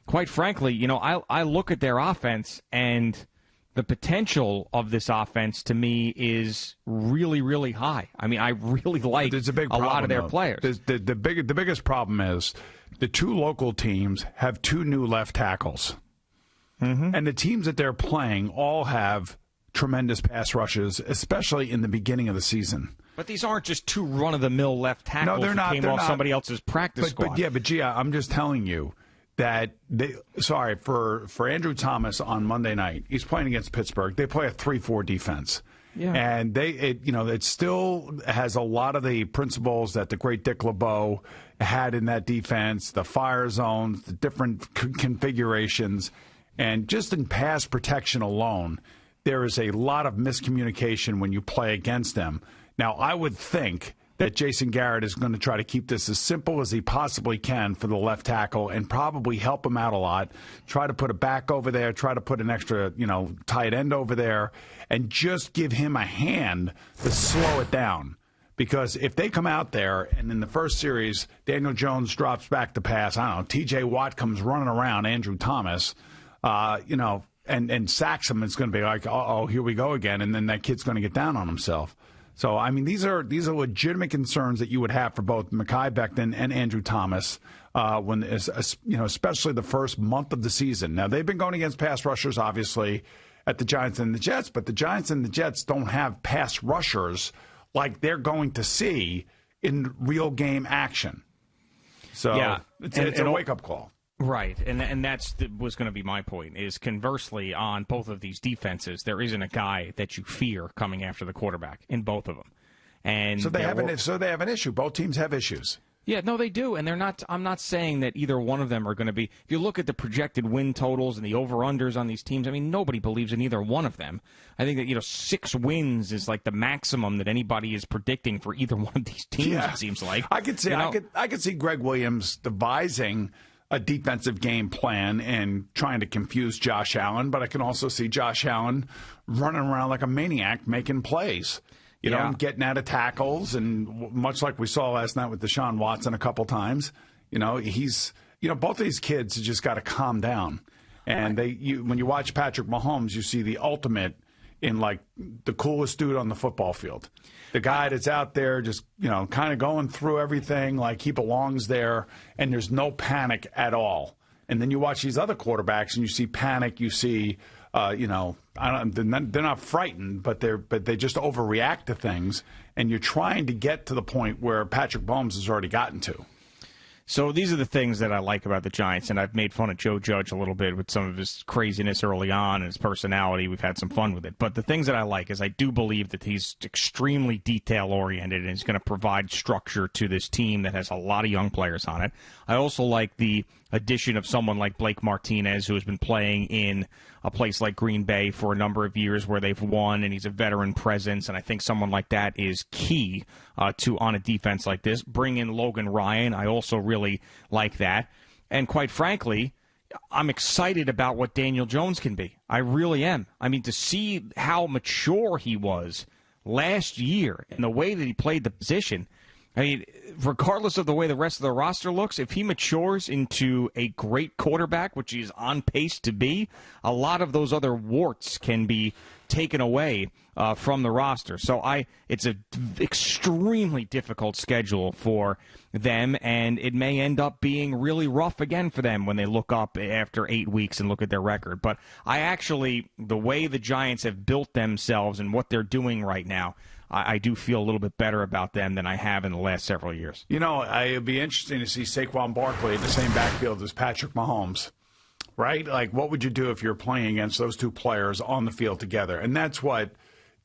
quite frankly, I look at their offense, and the potential of this offense to me is really, really high. I mean, I really like a lot of their players. The biggest problem is the two local teams have two new left tackles. Mm-hmm. And the teams that they're playing all have tremendous pass rushes, especially in the beginning of the season. But these aren't just two run-of-the-mill left tackles who came off somebody else's practice squad. But Gia, I'm just telling you that for Andrew Thomas on Monday night, he's playing against Pittsburgh. They play a 3-4 defense. Yeah. And it still has a lot of the principles that the great Dick LeBeau had in that defense, the fire zones, the different configurations. And just in pass protection alone, there is a lot of miscommunication when you play against them. Now, I would think that Jason Garrett is going to try to keep this as simple as he possibly can for the left tackle and probably help him out a lot. Try to put a back over there, try to put an extra, tight end over there, and just give him a hand to slow it down. Because if they come out there and in the first series, Daniel Jones drops back to pass, I don't know, T.J. Watt comes running around Andrew Thomas, and sacks him, it's going to be like, oh, here we go again, and then that kid's going to get down on himself. So, I mean, these are legitimate concerns that you would have for both Mekhi Becton and Andrew Thomas, especially the first month of the season. Now, they've been going against pass rushers, obviously, at the Giants and the Jets, but the Giants and the Jets don't have pass rushers like they're going to see in real game action. So, yeah, it's a wake-up call. Right, and was going to be my point, is conversely, on both of these defenses, there isn't a guy that you fear coming after the quarterback in both of them. And so they have an issue. Both teams have issues. Yeah, no, they do, and they're not. I'm not saying that either one of them are going to be. If you look at the projected win totals and the over/unders on these teams, I mean, nobody believes in either one of them. I think that 6 wins is like the maximum that anybody is predicting for either one of these teams. Yeah. It seems like I could see. I could see Greg Williams devising a defensive game plan and trying to confuse Josh Allen, but I can also see Josh Allen running around like a maniac making plays. And getting out of tackles, and much like we saw last night with Deshaun Watson a couple times, he's both of these kids have just got to calm down. And when you watch Patrick Mahomes, you see the ultimate in like the coolest dude on the football field. The guy that's out there just, kind of going through everything like he belongs there, and there's no panic at all. And then you watch these other quarterbacks, and you see panic, you see they're not frightened, but they just overreact to things, and you're trying to get to the point where Patrick Mahomes has already gotten to. So these are the things that I like about the Giants, and I've made fun of Joe Judge a little bit with some of his craziness early on and his personality. We've had some fun with it. But the things that I like is I do believe that he's extremely detail-oriented and is going to provide structure to this team that has a lot of young players on it. I also like the addition of someone like Blake Martinez, who has been playing in a place like Green Bay for a number of years where they've won, and he's a veteran presence, and I think someone like that is key to on a defense like this. Bring in Logan Ryan. I also really like that. And quite frankly, I'm excited about what Daniel Jones can be. I really am. I mean, to see how mature he was last year and the way that he played the position, I mean, regardless of the way the rest of the roster looks, if he matures into a great quarterback, which he's on pace to be, a lot of those other warts can be taken away from the roster. So it's an extremely difficult schedule for them, and it may end up being really rough again for them when they look up after 8 weeks and look at their record. But the way the Giants have built themselves and what they're doing right now, I do feel a little bit better about them than I have in the last several years. It'd be interesting to see Saquon Barkley in the same backfield as Patrick Mahomes, right? Like, what would you do if you're playing against those two players on the field together? And that's what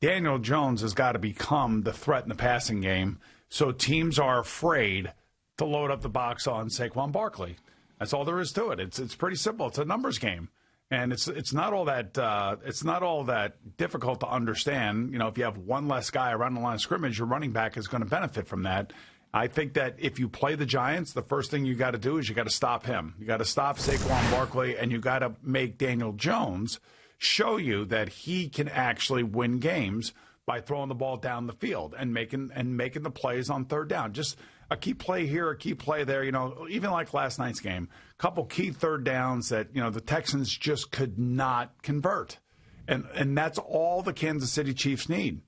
Daniel Jones has got to become the threat in the passing game, so teams are afraid to load up the box on Saquon Barkley. That's all there is to it. It's pretty simple. It's a numbers game. And it's not all that difficult to understand. If you have one less guy around the line of scrimmage, your running back is going to benefit from that. I think that if you play the Giants, the first thing you got to do is you got to stop him. You got to stop Saquon Barkley, and you got to make Daniel Jones show you that he can actually win games by throwing the ball down the field and making the plays on third down. Just a key play here, a key play there. Even like last night's game, a couple key third downs that the Texans just could not convert, and that's all the Kansas City Chiefs need.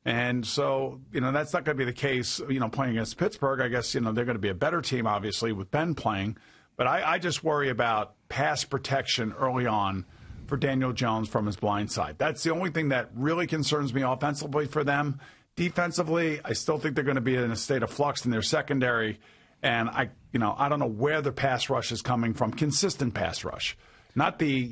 And so that's not going to be the case. Playing against Pittsburgh, I guess they're going to be a better team, obviously, with Ben playing. But I just worry about pass protection early on for Daniel Jones from his blind side. That's the only thing that really concerns me offensively for them. Defensively, I still think they're going to be in a state of flux in their secondary. And I don't know where the pass rush is coming from. Consistent pass rush. Not the,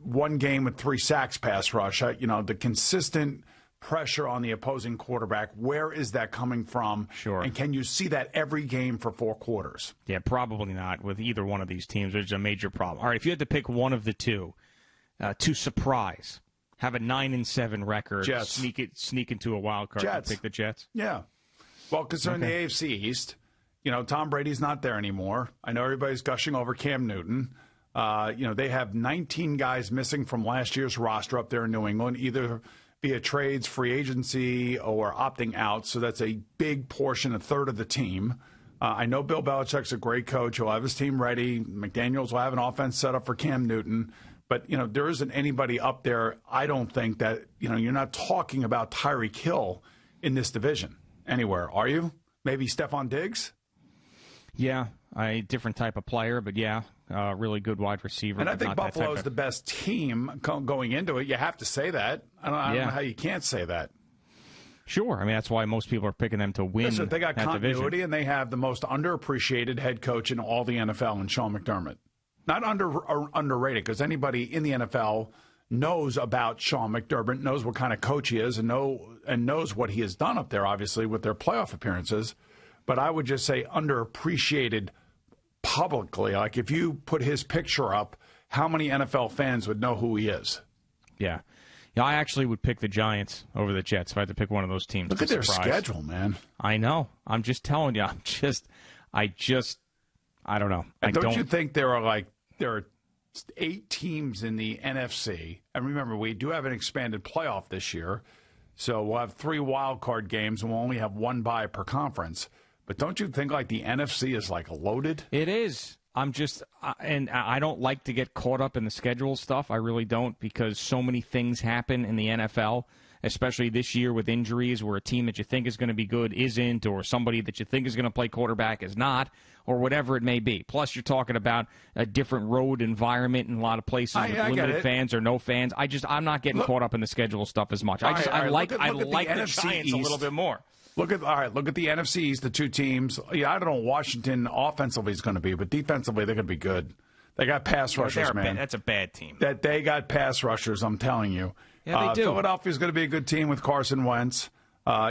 one game with 3 sacks pass rush. The consistent pressure on the opposing quarterback. Where is that coming from? Sure. And can you see that every game for 4 quarters? Yeah, probably not with either one of these teams. There's a major problem. All right, if you had to pick one of the two to surprise, have a 9-7 record, Jets. sneak into a wild card, Jets. pick the Jets? Yeah. Well, concerning the AFC East, Tom Brady's not there anymore. I know everybody's gushing over Cam Newton. They have 19 guys missing from last year's roster up there in New England, either via trades, free agency, or opting out. So that's a big portion, a third of the team. I know Bill Belichick's a great coach. He'll have his team ready. McDaniels will have an offense set up for Cam Newton. But, there isn't anybody up there, I don't think, that, you're not talking about Tyreek Hill in this division anywhere, are you? Maybe Stephon Diggs? Yeah, a different type of player, but yeah, really good wide receiver. And I think Buffalo's the best team going into it. You have to say that. I don't know how you can't say that. Sure. I mean, that's why most people are picking them to win. Listen, they got that continuity, division. and they have the most underappreciated head coach in all the NFL in Sean McDermott. Not underrated, because anybody in the NFL knows about Sean McDermott, knows what kind of coach he is, and knows what he has done up there, obviously, with their playoff appearances. But I would just say underappreciated publicly. Like, if you put his picture up, how many NFL fans would know who he is? Yeah. Yeah, I actually would pick the Giants over the Jets if I had to pick one of those teams. Look at their schedule, man. I know. I'm just telling you. I don't know. And don't you think there are 8 teams in the NFC? And remember, we do have an expanded playoff this year. So we'll have 3 wild card games, and we'll only have 1 bye per conference. But don't you think the NFC is loaded? It is. And I don't like to get caught up in the schedule stuff. I really don't, because so many things happen in the NFL, especially this year with injuries, where a team that you think is going to be good isn't, or somebody that you think is going to play quarterback is not, or whatever it may be. Plus, you're talking about a different road environment in a lot of places with limited fans or no fans. I'm not getting caught up in the schedule stuff as much. I like the Giants a little bit more. Look at the NFC East, the 2 teams. Yeah, I don't know what Washington offensively is going to be, but defensively they're going to be good. They got pass rushers, man. That's a bad team. That they got pass rushers, I'm telling you. Yeah, they do. Philadelphia's going to be a good team with Carson Wentz.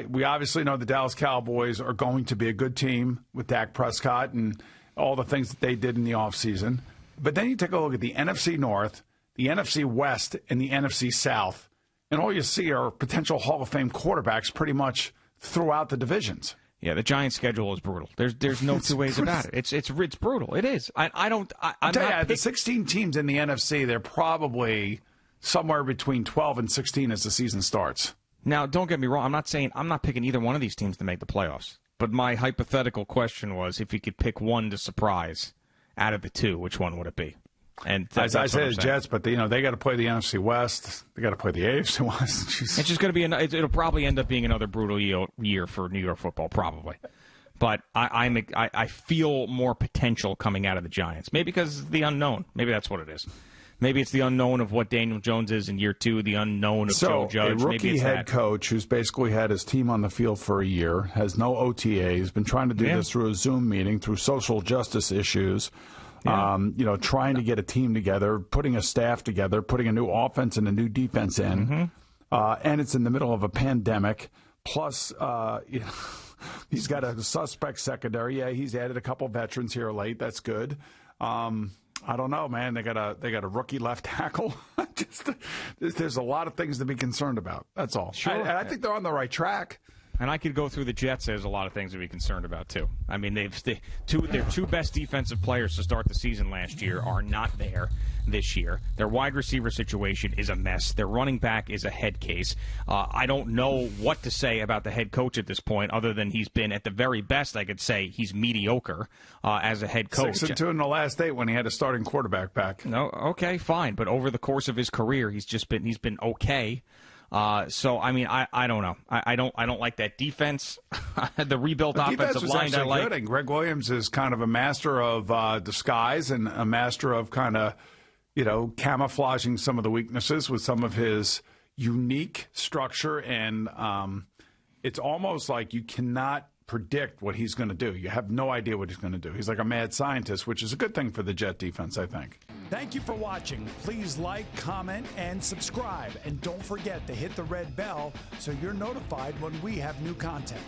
We obviously know the Dallas Cowboys are going to be a good team with Dak Prescott and all the things that they did in the offseason. But then you take a look at the NFC North, the NFC West, and the NFC South, and all you see are potential Hall of Fame quarterbacks pretty much throughout the divisions. Yeah, the Giants' schedule is brutal. There's no two ways about it. It's brutal. It is. I'm the 16 teams in the NFC, they're probably somewhere between 12 and 16 as the season starts. Now, don't get me wrong. I'm not picking either one of these teams to make the playoffs. But my hypothetical question was, if you could pick one to surprise out of the 2, which one would it be? And as I said, the Jets, but they got to play the NFC West. They got to play the AFC West. Jeez. It's just going to be it'll probably end up being another brutal year for New York football, probably. But I feel more potential coming out of the Giants. Maybe because of the unknown. Maybe that's what it is. Maybe it's the unknown of what Daniel Jones is in year 2, the unknown of Joe Judge. A rookie head coach who's basically had his team on the field for a year, has no OTAs, been trying to do this through a Zoom meeting, through social justice issues. Yeah. Trying to get a team together, putting a staff together, putting a new offense and a new defense in. And it's in the middle of a pandemic. Plus, he's got a suspect secondary. Yeah, he's added a couple veterans here late. That's good. I don't know, man. They got a rookie left tackle. There's a lot of things to be concerned about. That's all. Sure. And I think they're on the right track. And I could go through the Jets. There's a lot of things to be concerned about, too. I mean, their two best defensive players to start the season last year are not there this year. Their wide receiver situation is a mess. Their running back is a head case. I don't know what to say about the head coach at this point, other than he's been, at the very best, I could say, he's mediocre as a head coach. 6-2 in the last 8 when he had a starting quarterback back. No, okay, fine. But over the course of his career, he's been okay. So I mean, I don't know. I don't like that defense. The rebuilt offensive line I like. Good. And Greg Williams is kind of a master of disguise and a master of kind of, camouflaging some of the weaknesses with some of his unique structure. And it's almost like you cannot predict what he's going to do. You have no idea what he's going to do. He's like a mad scientist, which is a good thing for the Jet defense, I think. Thank you for watching. Please like, comment, and subscribe. And don't forget to hit the red bell so you're notified when we have new content.